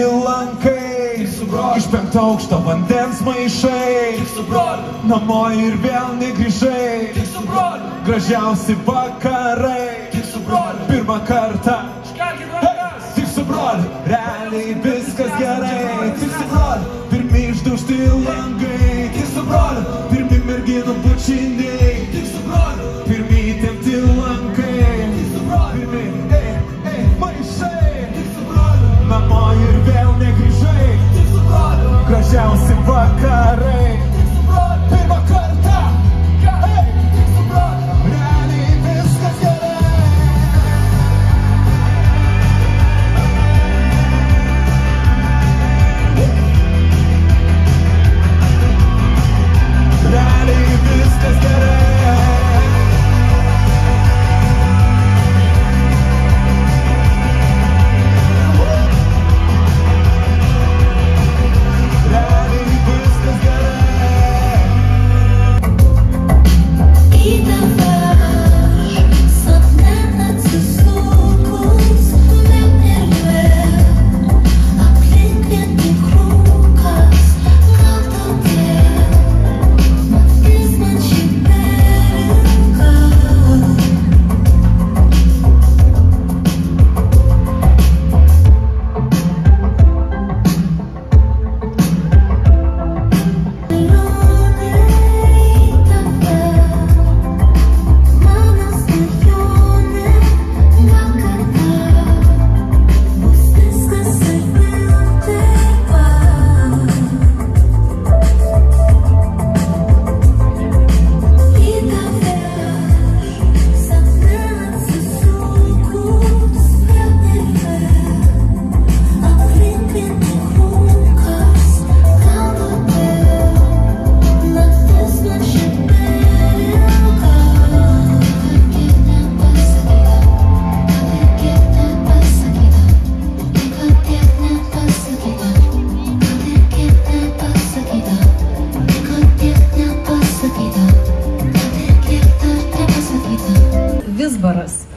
lankai, iš 5 aukšto vandens maišai, namo ir vėl negrįžai, gražiausi vakarai, pirmą kartą, tik su broliu, realiai viskas gerai, tik su broliu, pirmi išdaužti langai, tik su broliu, pirmi merginų bučiniai, tik su broliu, pirmi įtempti lankai, tik su broliu, pirmi, maišai, tik su broliu, namo ir vėl negrįžai, tik su broliu, gražiausi vakarai, tik su broliu, pirmą kartą, tik su broliu, realiai viskas gerai. Realiai viskas gerai.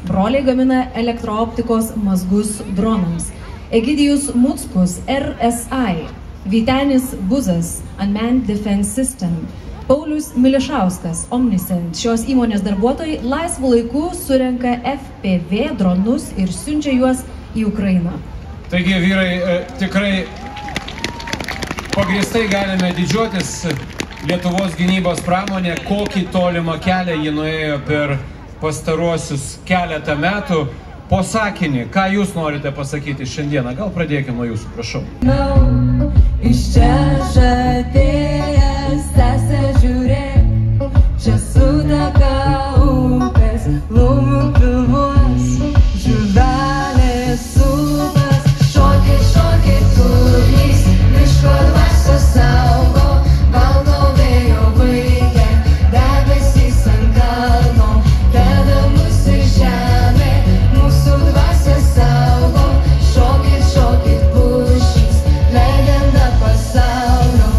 Broliai gamina elektrooptikos mazgus dronams. Egidijus Muckus, RSI, Vytenis Buzas, Unmanned Defense System, Paulius Milišauskas, Omniscent. Šios įmonės darbuotojai laisvu laiku surenka FPV dronus ir siunčia juos į Ukrainą. Taigi, vyrai, tikrai pagrįstai galime didžiuotis Lietuvos gynybos pramonė, kokį tolimą kelią ji nuėjo per pastaruosius keletą metų. Po sakinį, ką jūs norite pasakyti šiandieną? Gal pradėkime nuo jūsų, prašau. Iš čia žadėjęs tęsia žiūrėk, čia suteka upės, lūmų pilvos, žuvelės upas, šokė, šokė kūrys, miško dvasios saugo, valdo vėjo vaikė, debesys ant kalno, deda mus į žemę, mūsų dvasios saugo, šokit, šokit pušys, legenda pasaulio.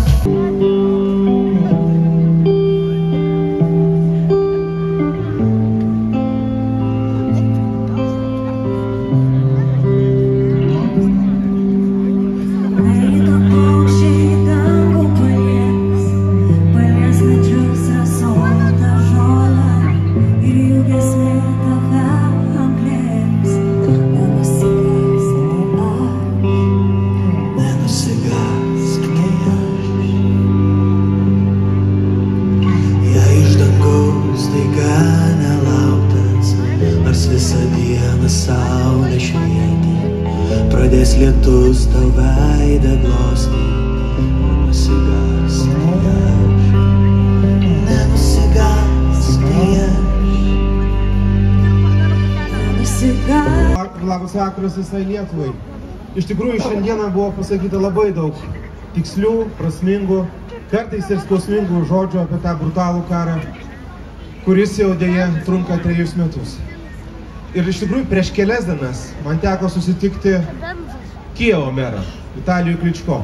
Pradės lietus tau veidą glostyti, Labas vakaras visai Lietuvai. Iš tikrųjų, šiandieną buvo pasakyta labai daug tikslių, prasmingų, kartais ir skausmingų žodžių apie tą brutalų karą, kuris jau dėja trunka 3 metus. Ir iš tikrųjų, prieš kelias dienas man teko susitikti Kijevo merą, Vitalijų Kličko.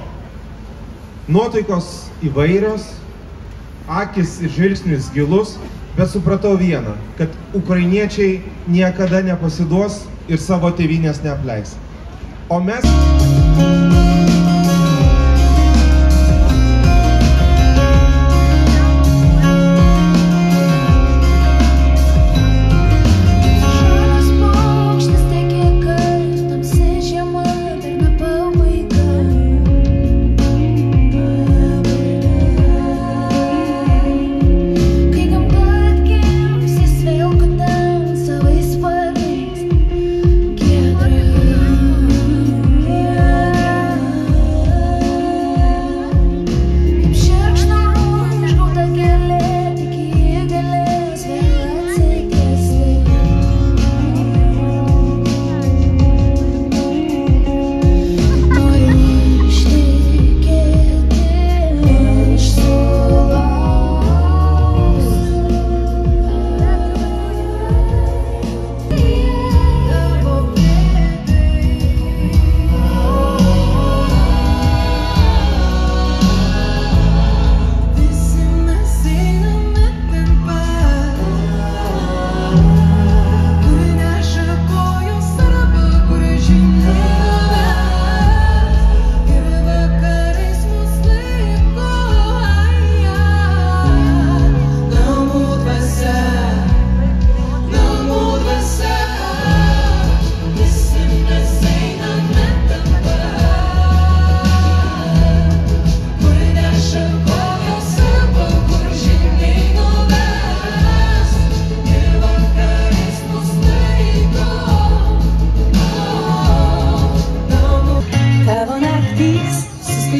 Nuotaikos įvairios, akis ir žvilgsnis gilus, bet supratau vieną, kad ukrainiečiai niekada nepasiduos ir savo tėvynės neapleis. O mes...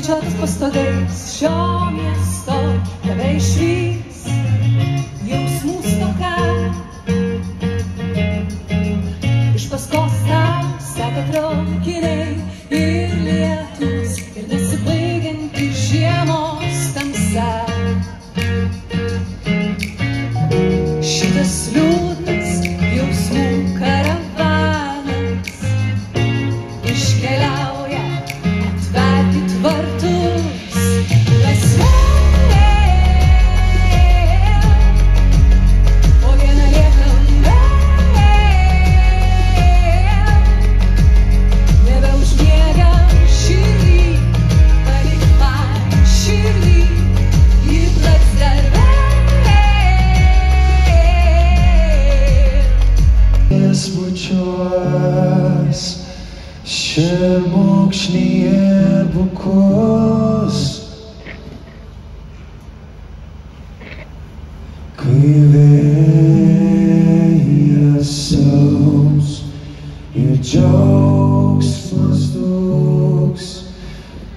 skaičiuotas pastogais šio miesto tave išvys jausmų stoka. Iš paskos tau seka traukiniai ir lietus ir nesibaigianti žiemos tamsa. Šitas liūdnas jausmų karavanas iškeliauja atverti tvartus laisvė, o viena lieka nebeužmiega širdį, palik man širdį, įprats dar Bučiuos šermukšnį ir bukus, kai vėjas saus ir džiaugsmas dūks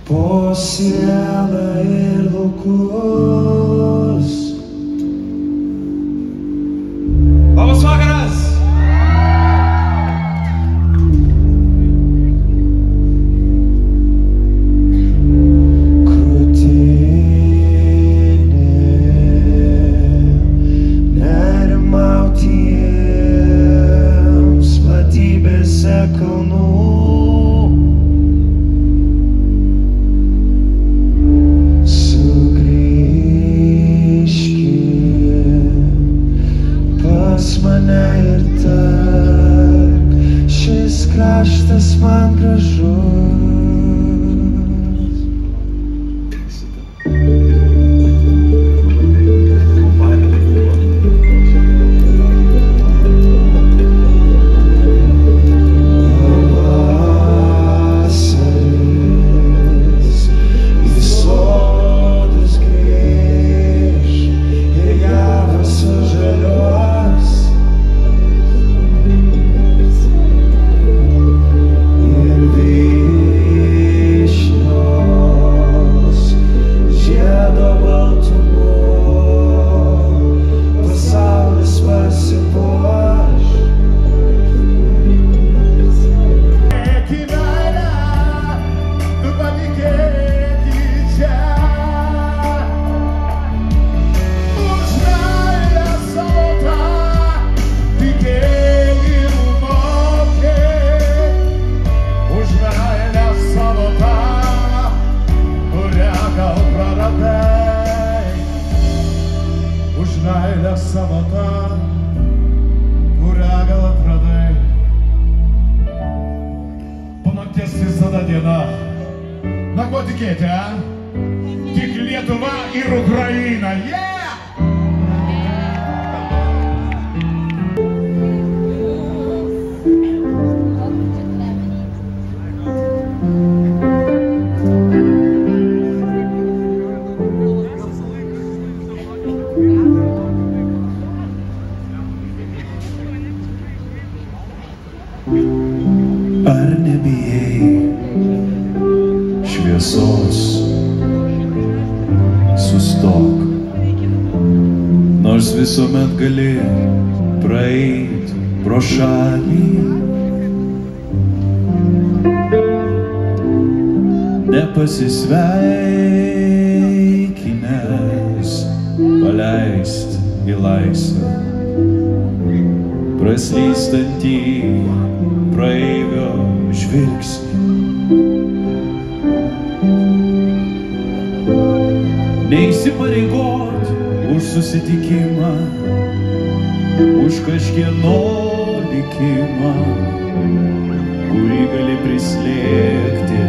po sielą ir laukus. Labas vakaras! Kraštas man gražus. Pavasaris į sodus grįž ir javas sužaliuos. Meilę savo tą, kurią gal atradai. Po nakties visada diena. Na ko tikėti, a? Tik Lietuva ir Ukraina. Yeah! Ar nebijai šviesos? Sustok, nors visuomet gali praeit pro šalį. Nepasisveikinęs paleist į laisvę praslystantį praeivio žvilgsnį. Neįsipareigot už susitikimą, už kažkieno likimą, kurį gali prislėgti